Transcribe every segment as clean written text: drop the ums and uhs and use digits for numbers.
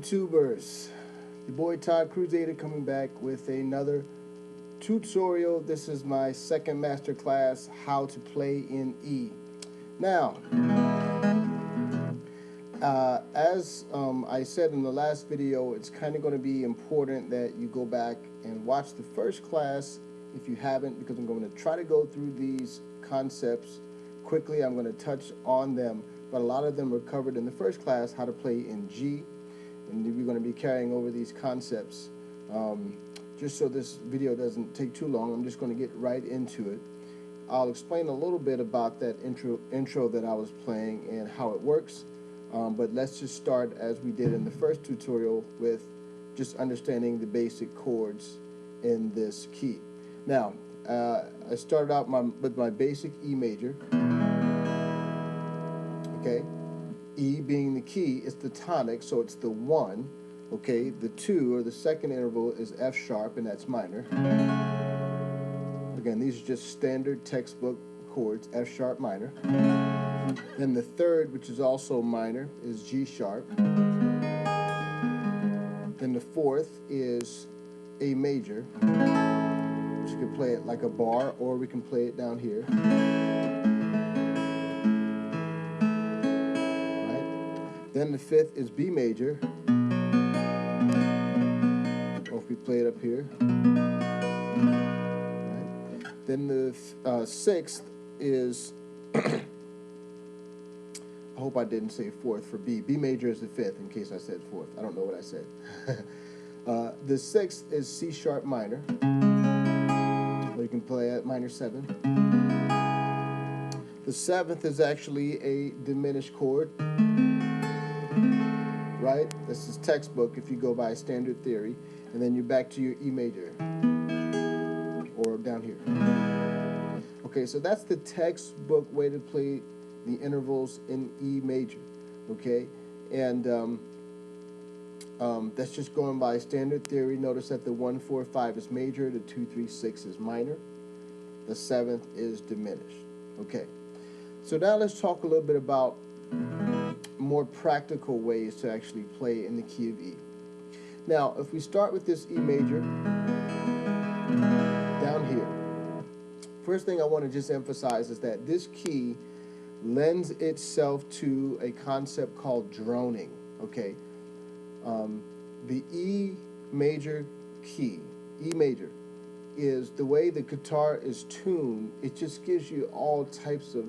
YouTubers, your boy Todd Crusader coming back with another tutorial. This is my second master class, how to play in E. Now, as I said in the last video, it's kind of going to be important that you go back and watch the first class if you haven't, because I'm going to try to go through these concepts quickly. I'm going to touch on them, but a lot of them were covered in the first class, how to play in G. And we're going to be carrying over these concepts. Just so this video doesn't take too long, I'm just going to get right into it. I'll explain a little bit about that intro that I was playing and how it works. But let's just start as we did in the first tutorial with just understanding the basic chords in this key. Now, I started out with my basic E major. Okay. E being the key, it's the tonic, so it's the 1. Okay, the 2, or the second interval, is F sharp, and that's minor. Again, these are just standard textbook chords, F sharp minor. Then the third, which is also minor, is G sharp. Then the fourth is A major, which you can play it like a bar, or we can play it down here. Then the fifth is B major, or if we play it up here. Right. Then the sixth is, I hope I didn't say fourth for B. B major is the fifth, in case I said fourth. I don't know what I said. The sixth is C sharp minor, or you can play at minor 7. The seventh is actually a diminished chord. Right? This is textbook if you go by standard theory. And then you're back to your E major, or down here. Okay, so that's the textbook way to play the intervals in E major. Okay, and that's just going by standard theory. Notice that the 1, 4, 5 is major, the 2, 3, 6 is minor, the 7th is diminished. Okay, so now let's talk a little bit about more practical ways to actually play in the key of E. Now, if we start with this E major down here, first thing I want to just emphasize is that this key lends itself to a concept called droning. Okay, the E major key, E major, is the way the guitar is tuned. It just gives you all types of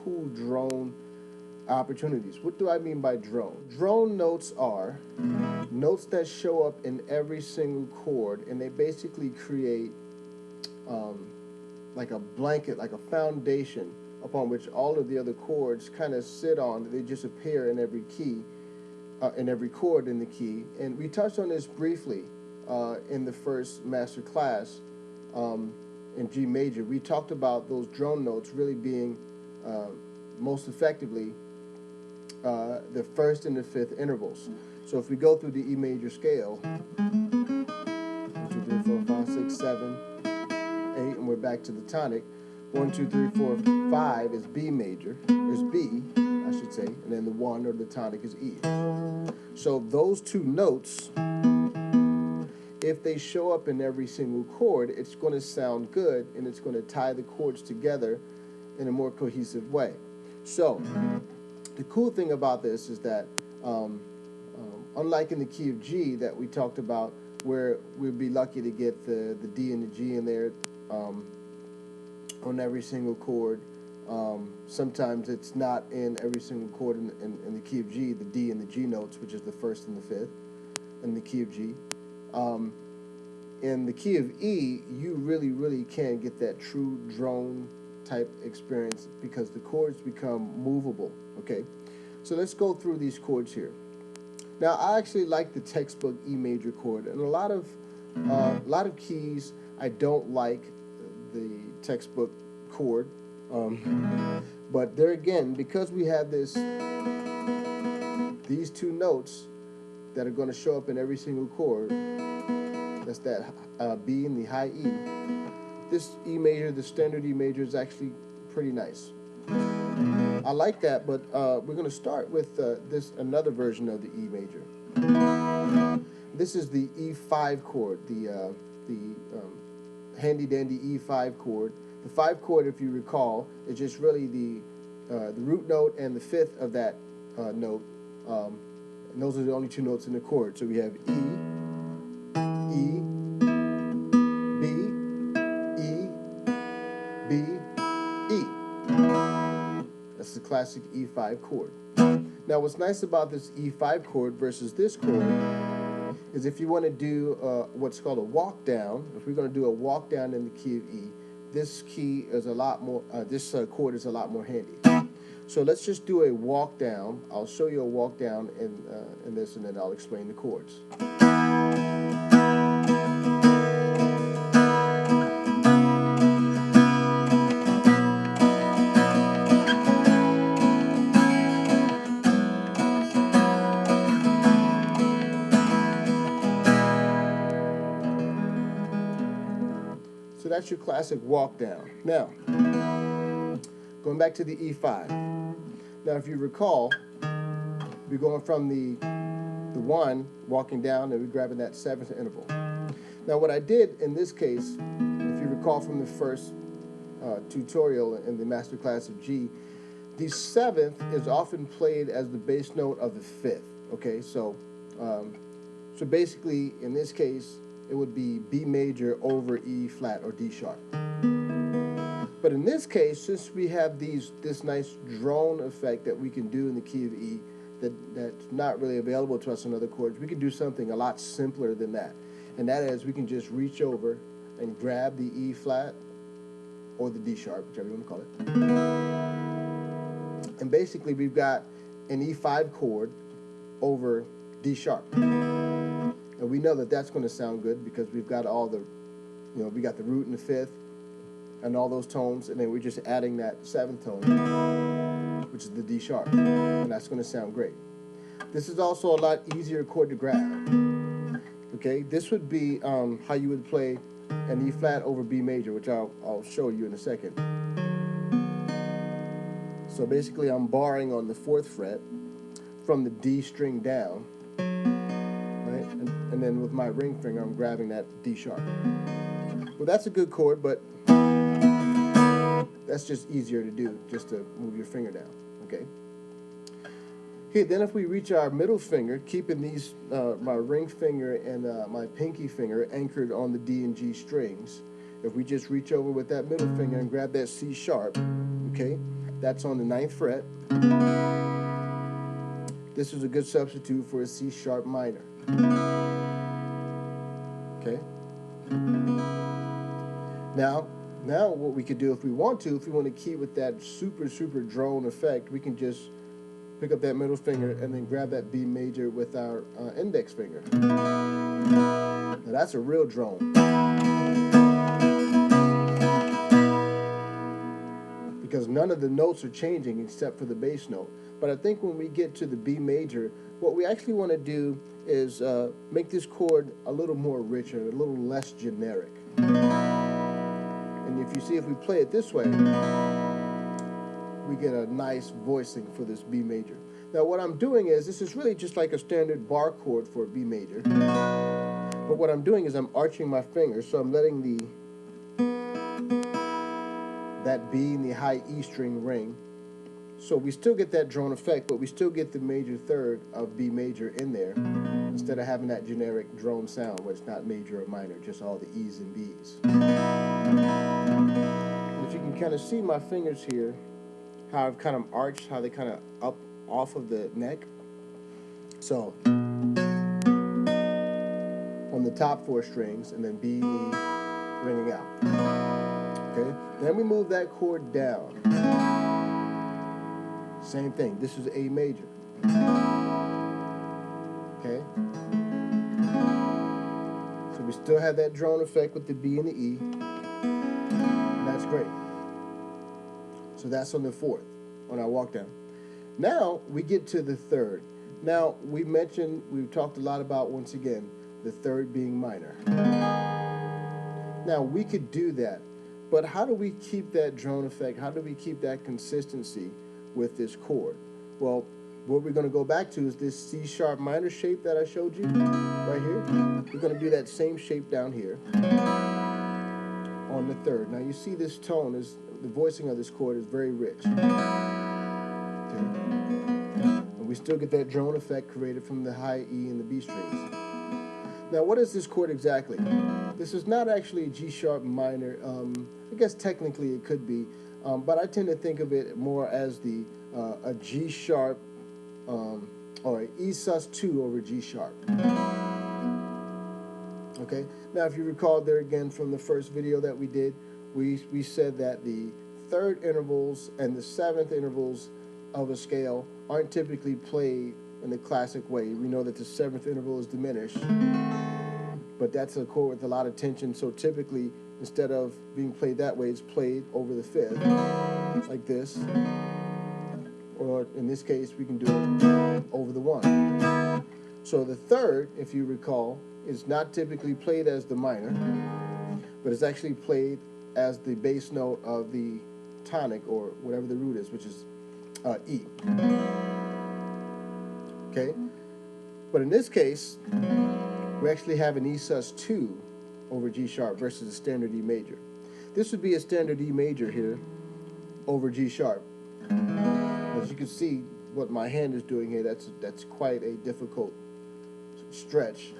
cool drone opportunities. What do I mean by drone? Drone notes are notes that show up in every single chord, and they basically create like a blanket, like a foundation upon which all of the other chords kind of sit on. They just appear in every key, in every chord in the key. And we touched on this briefly in the first master class in G major. We talked about those drone notes really being most effectively the first and the fifth intervals. So if we go through the E major scale, 1, 2, 3, 4, 5, 6, 7, 8, and we're back to the tonic. 1, 2, 3, 4, 5 is B major, is B, I should say, and then the 1 or the tonic is E. So those two notes, if they show up in every single chord, it's going to sound good, and it's going to tie the chords together in a more cohesive way. So the cool thing about this is that unlike in the key of G that we talked about, where we'd be lucky to get the D and the G in there on every single chord, sometimes it's not in every single chord in the key of G, the D and the G notes, which is the first and the fifth in the key of G. In the key of E, you really can get that true drone type experience because the chords become movable. Okay, so let's go through these chords here. Now, I actually like the textbook E major chord, and a lot of keys I don't like the textbook chord, but there again, because we have these two notes that are going to show up in every single chord, that's that B and the high E. This E major, the standard E major, is actually pretty nice. I like that, but we're going to start with another version of the E major. this is the E5 chord, the handy dandy E5 chord. The 5 chord, if you recall, is just really the root note and the fifth of that note. And those are the only 2 notes in the chord. So we have E, E, B, E, B, E. That's the classic E5 chord. Now what's nice about this E5 chord versus this chord is if you want to do what's called a walk down, if we're going to do a walk down in the key of E, this key is a lot more, this chord is a lot more handy. So let's just do a walk down. I'll show you a walk down in this, and then I'll explain the chords. So that's your classic walk down. Now, going back to the E5. Now, if you recall, we're going from the 1, walking down, and we're grabbing that 7th interval. Now, what I did in this case, if you recall from the first tutorial in the master class of G, the 7th is often played as the bass note of the 5th. Okay, so basically, in this case, it would be B major over E flat or D sharp. But in this case, since we have this nice drone effect that we can do in the key of E that's not really available to us in other chords, we can do something a lot simpler than that. And that is we can just reach over and grab the E flat or the D sharp, whichever you want to call it. And basically we've got an E5 chord over D sharp. And we know that that's going to sound good because we've got all the, we got the root and the 5th and all those tones, and then we're just adding that 7th tone, which is the D sharp, and that's going to sound great. This is also a lot easier chord to grab. Okay, this would be how you would play an E flat over B major, which I'll show you in a second. So basically I'm barring on the 4th fret from the D string down, right? And then with my ring finger I'm grabbing that D sharp. Well, that's a good chord, but that's just easier to do, just to move your finger down, okay? Okay, then if we reach our middle finger, keeping these, my ring finger and my pinky finger anchored on the D and G strings, if we just reach over with that middle finger and grab that C sharp, okay, that's on the 9th fret. This is a good substitute for a C sharp minor, okay? Now what we could do if we want to keep with that super drone effect, we can just pick up that middle finger and then grab that B major with our index finger. Now that's a real drone. Because none of the notes are changing except for the bass note. But I think when we get to the B major, what we actually want to do is make this chord a little more richer, a little less generic. And if you see, if we play it this way, we get a nice voicing for this B major. Now what I'm doing is, this is really just like a standard bar chord for a B major. But what I'm doing is I'm arching my fingers, so I'm letting that B in the high E string ring. So we still get that drone effect, but we still get the major third of B major in there, instead of having that generic drone sound where it's not major or minor, just all the E's and B's. And if you can kind of see my fingers here, how I've kind of arched, how they kind of up off of the neck. So on the top 4 strings, and then B, E, ringing out. Okay, then we move that chord down. Same thing, this is A major. Okay, so we still have that drone effect with the B and the E, and that's great. So that's on the 4th, on our walk down. Now we get to the 3rd. Now we've talked a lot about, once again, the 3rd being minor. Now we could do that, but how do we keep that drone effect? How do we keep that consistency with this chord? Well, what we're going to go back to is this C sharp minor shape that I showed you. right here, we're going to do that same shape down here on the third. Now you see this tone is, the voicing of this chord is very rich. Okay. And we still get that drone effect created from the high E and the B strings. Now what is this chord exactly? This is not actually a G sharp minor. I guess technically it could be, but I tend to think of it more as the a G sharp or an E sus2 over G sharp. Okay. Now, if you recall there again from the first video that we did, we said that the third intervals and the seventh intervals of a scale aren't typically played in the classic way. We know that the seventh interval is diminished, but that's a chord with a lot of tension. So typically, instead of being played that way, it's played over the fifth, like this. Or in this case, we can do it over the one. So the third, if you recall, is not typically played as the minor, but it's actually played as the bass note of the tonic, or whatever the root is, which is E. Okay? But in this case, we actually have an E sus2 over G sharp versus a standard E major. This would be a standard E major here over G sharp. As you can see, what my hand is doing here, that's quite a difficult stretch.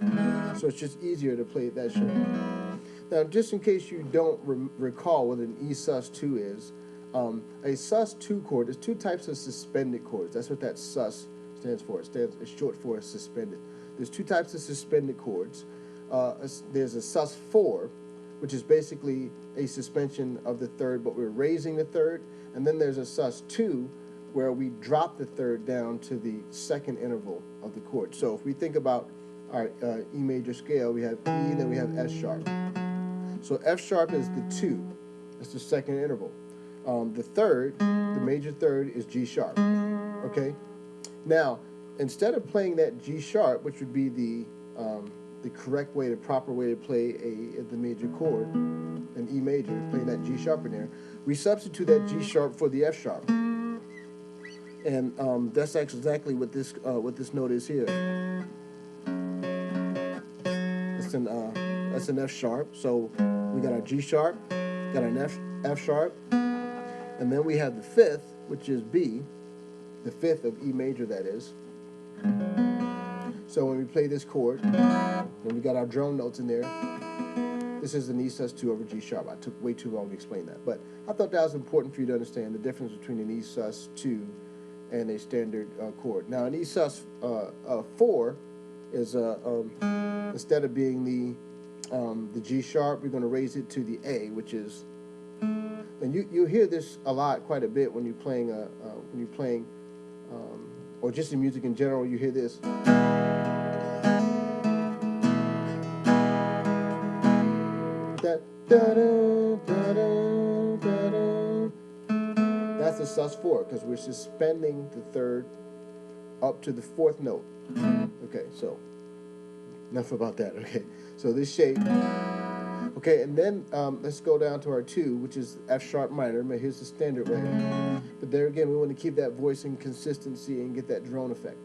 So it's just easier to play it that shape. Now, just in case you don't recall what an E sus2 is, a sus2 chord, there's two types of suspended chords. That's what that sus stands for. It's short for suspended. There's two types of suspended chords. There's a sus4, which is basically a suspension of the third, but we're raising the third. And then there's a sus2, where we drop the third down to the second interval of the chord. So if we think about our E major scale, we have E, then we have F sharp. So F sharp is the 2. That's the second interval. The third, the major third, is G sharp. Okay? Now, instead of playing that G sharp, which would be the correct way, the proper way to play the major chord, an E major, playing that G sharp in there, we substitute that G sharp for the F sharp. And that's exactly what this note is here. That's an F sharp. So we got our G sharp, got an F sharp, and then we have the fifth, which is B, the fifth of E major, that is. So when we play this chord, then we got our drone notes in there. This is an E sus2 over G sharp. I took way too long to explain that, but I thought that was important for you to understand the difference between an E sus2 and a standard chord. Now, an E sus4 is instead of being the G sharp, we're going to raise it to the A, which is, and you hear this a lot, quite a bit when you're playing or just in music in general. You hear this. That's a sus4 because we're suspending the third up to the fourth note. Okay, so enough about that. Okay, so this shape. Okay, and then let's go down to our 2, which is F sharp minor. Here's the standard way. But there again, we want to keep that voicing consistency and get that drone effect.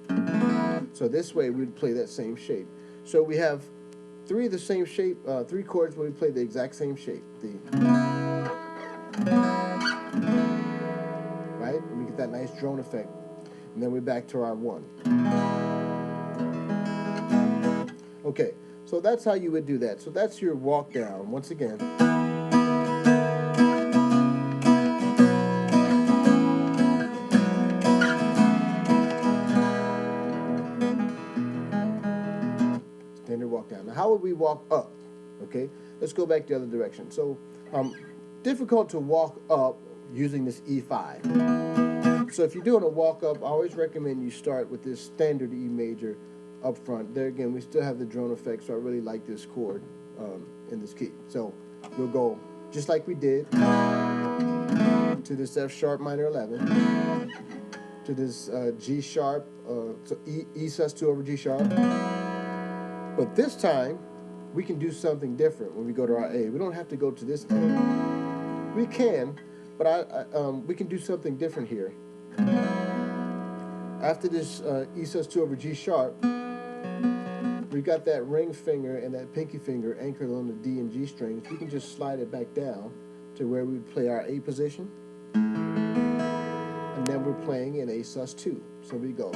So this way, we'd play that same shape. So we have 3 of the same shape, 3 chords where we play the exact same shape. Right? And we get that nice drone effect. And then we're back to our 1. Okay, so that's how you would do that. So that's your walk down. Once again. Standard walk down. Now, how would we walk up? Okay, let's go back the other direction. So, difficult to walk up using this E5. So if you're doing a walk up, I always recommend you start with this standard E major up front. There again, we still have the drone effect, so I really like this chord in this key. So we'll go just like we did to this F sharp minor 11, to this G sharp, so E sus2 over G sharp. But this time, we can do something different when we go to our A. We don't have to go to this A. We can, but we can do something different here. After this E sus2 over G sharp, we're we've got that ring finger and that pinky finger anchored on the D and G strings. We can just slide it back down to where we would play our A position. And then we're playing in A sus2. So we go.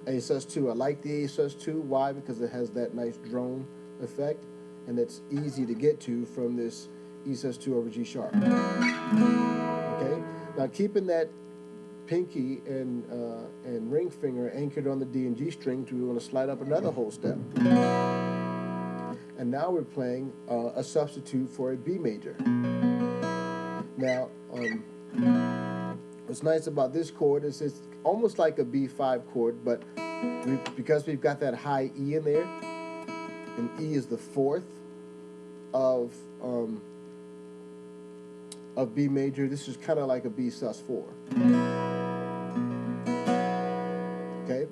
A sus2. I like the A sus2. Why? Because it has that nice drone effect, and it's easy to get to from this E sus2 over G sharp. Okay. Now keeping that pinky and ring finger anchored on the D and G strings, we're going to slide up another whole step. And now we're playing a substitute for a B major. Now, what's nice about this chord is it's almost like a B5 chord, but because we've got that high E in there, and E is the fourth of B major, this is kind of like a B sus4. Okay?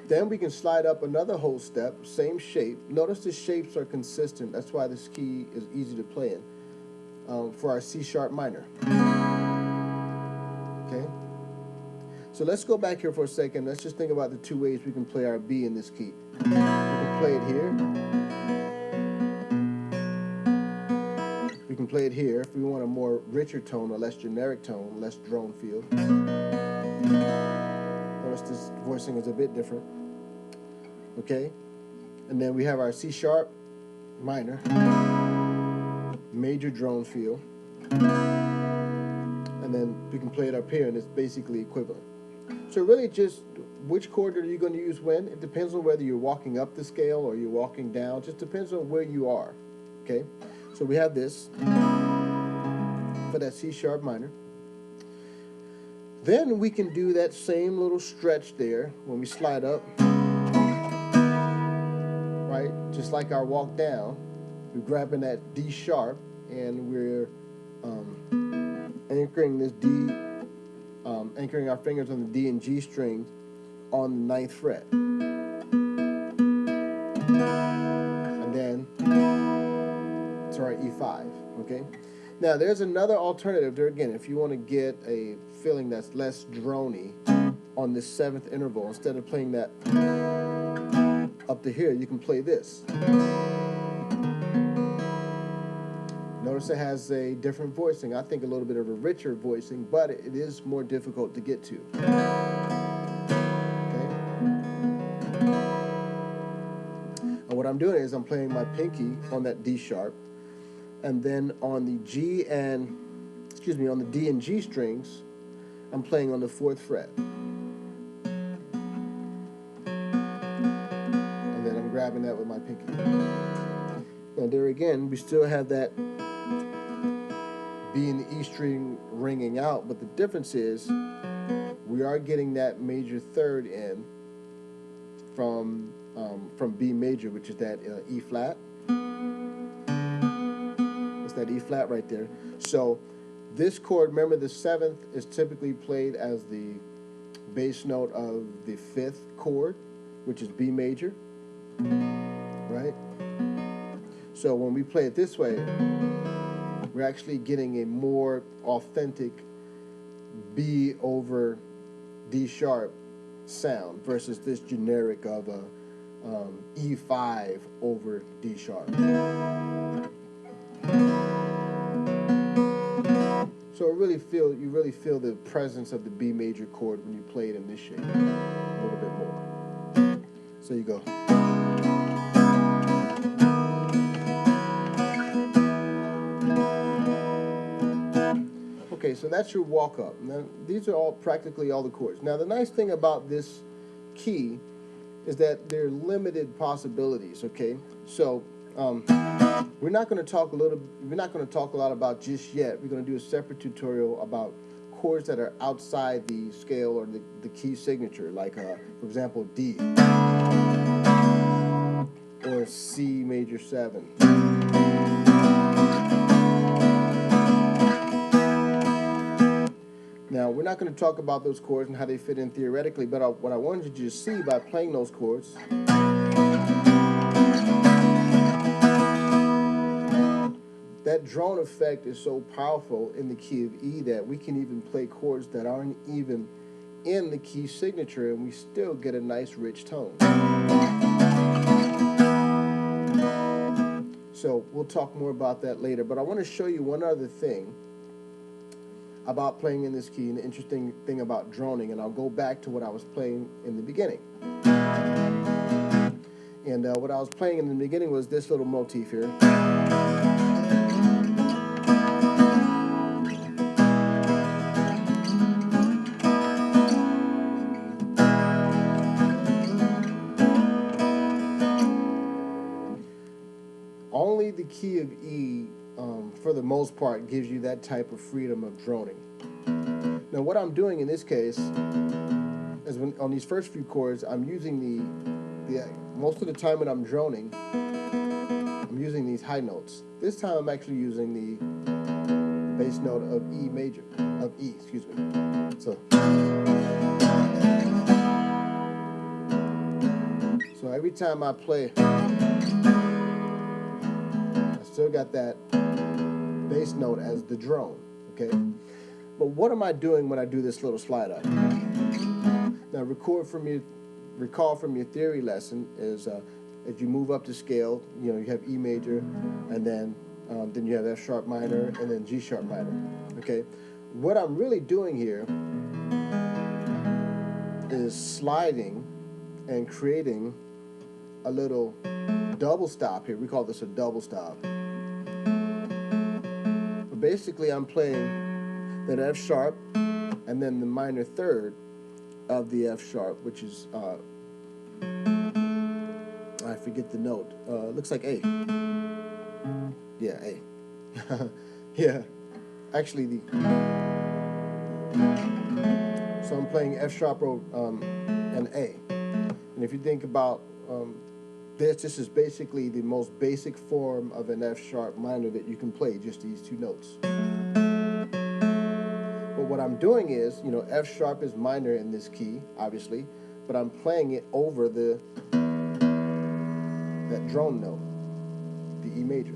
Then we can slide up another whole step, same shape. Notice the shapes are consistent. That's why this key is easy to play in for our C sharp minor. Okay? So let's go back here for a second. Let's just think about the two ways we can play our B in this key. We can play it here. We can play it here if we want a more richer tone, a less generic tone, less drone feel. Notice this voicing is a bit different. Okay? And then we have our C sharp minor, major drone feel. And then we can play it up here, and it's basically equivalent. So really just which chord are you going to use when? It depends on whether you're walking up the scale or you're walking down. Just depends on where you are. Okay? So we have this for that C sharp minor. Then we can do that same little stretch there when we slide up, right? Just like our walk down, we're grabbing that D sharp and we're anchoring this D, anchoring our fingers on the D and G strings on the 9th fret. And then to our E5, okay? Now, there's another alternative there again. If you want to get a feeling that's less drony on this 7th interval, instead of playing that up to here, you can play this. Notice it has a different voicing. I think a little bit of a richer voicing, but it is more difficult to get to. Okay? And what I'm doing is I'm playing my pinky on that D sharp, and then on the on the D and G strings, I'm playing on the 4th fret. And then I'm grabbing that with my pinky. Now there again, we still have that B and the E string ringing out, but the difference is we are getting that major third in from B major, which is that E flat. That E flat right there. So this chord, remember the 7th is typically played as the bass note of the 5th chord, which is B major, right? So when we play it this way, we're actually getting a more authentic B over D sharp sound versus this generic of a E5 over D sharp. So you really feel the presence of the B major chord when you play it in this shape a little bit more. So you go. Okay, so that's your walk up. Now these are practically all the chords. Now the nice thing about this key is that there are limited possibilities. Okay, so we're not going to talk a lot about just yet. We're going to do a separate tutorial about chords that are outside the scale or the key signature, like for example D or C major 7. Now we're not going to talk about those chords and how they fit in theoretically, but what I wanted you to see by playing those chords that that drone effect is so powerful in the key of E that we can even play chords that aren't even in the key signature, and we still get a nice rich tone. So we'll talk more about that later, but I want to show you one other thing about playing in this key, and the interesting thing about droning, and I'll go back to what I was playing in the beginning. And what I was playing in the beginning was this little motif here. Only the key of E, for the most part, gives you that type of freedom of droning. Now, what I'm doing in this case is on these first few chords, I'm using most of the time when I'm droning, I'm using these high notes. This time I'm actually using the bass note of E major, of E, excuse me. So every time I play, I still got that bass note as the drone, okay? But what am I doing when I do this little slide out? Now, recall from your theory lesson is as you move up the scale, you know, you have E major, and then you have F sharp minor, and then G sharp minor. Okay, what I'm really doing here is sliding and creating a little double stop here. We call this a double stop. But basically, I'm playing that F sharp, and then the minor third of the F sharp, which is I forget the note. Looks like A. Yeah, A. Yeah, actually so I'm playing F sharp and A. And if you think about this is basically the most basic form of an F sharp minor that you can play, just these two notes. But what I'm doing is, you know, F sharp is minor in this key, obviously, but I'm playing it over that drone note, the E major.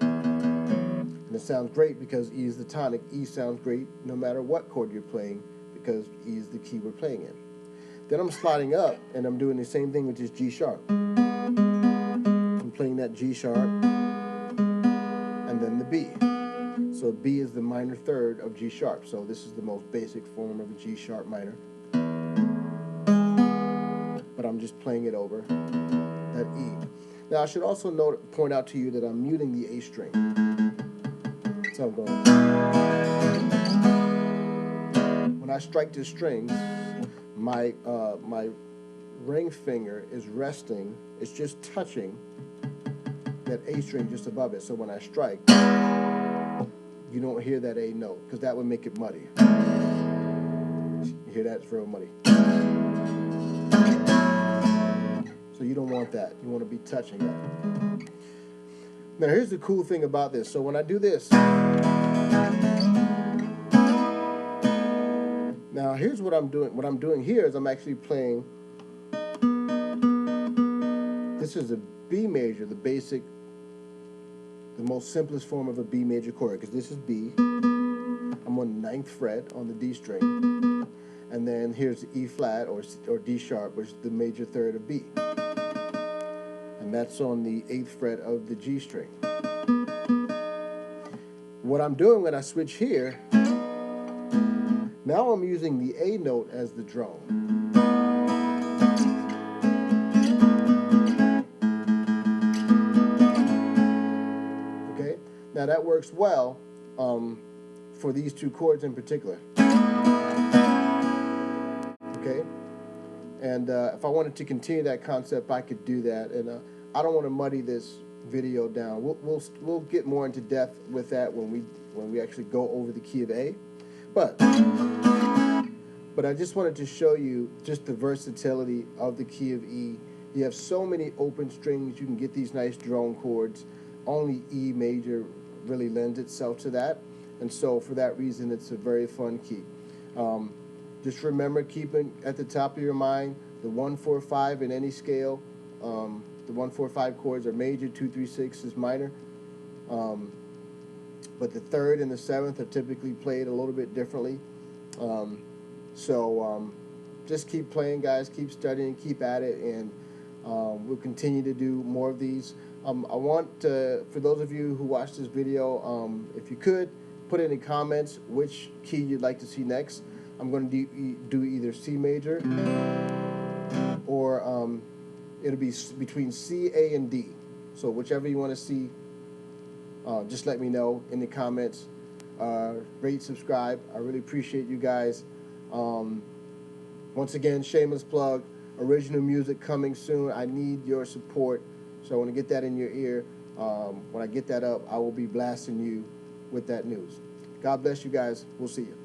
And it sounds great because E is the tonic. E sounds great no matter what chord you're playing because E is the key we're playing in. Then I'm sliding up and I'm doing the same thing, which is G sharp. I'm playing that G sharp and then the B. So B is the minor third of G sharp. So this is the most basic form of a G sharp minor. But I'm just playing it over that E. Now I should also point out to you that I'm muting the A string. So I'm going. When I strike the strings, my ring finger is resting. It's just touching that A string just above it. So when I strike, you don't hear that A note because that would make it muddy. You hear that? It's real muddy. So you don't want that. You want to be touching that. Now here's the cool thing about this. So when I do this, now here's what I'm doing. What I'm doing here is I'm actually playing, this is a B major, the most simplest form of a B major chord, because this is B. I'm on the 9th fret on the D string. And then here's the E flat or D sharp, which is the major third of B. And that's on the 8th fret of the G string. What I'm doing when I switch here, now I'm using the A note as the drone. Okay? Now that works well for these two chords in particular. Okay? And if I wanted to continue that concept, I could do that. And I don't want to muddy this video down. We'll get more into depth with that when we actually go over the key of A. But I just wanted to show you just the versatility of the key of E. You have so many open strings. You can get these nice drone chords. Only E major really lends itself to that. And so for that reason, it's a very fun key. Just remember, keeping at the top of your mind the 1, 4, 5 in any scale. The 1, 4, 5 chords are major, 2, 3, 6 is minor. but the third and the seventh are typically played a little bit differently. Just keep playing, guys. Keep studying. Keep at it, and we'll continue to do more of these. I want for those of you who watched this video, if you could put in the comments which key you'd like to see next. I'm going to do either C major, or it'll be between C, A, and D. So whichever you want to see, just let me know in the comments. Rate, subscribe. I really appreciate you guys. Once again, shameless plug, original music coming soon. I need your support, so I want to get that in your ear. When I get that up, I will be blasting you with that news. God bless you guys. We'll see you.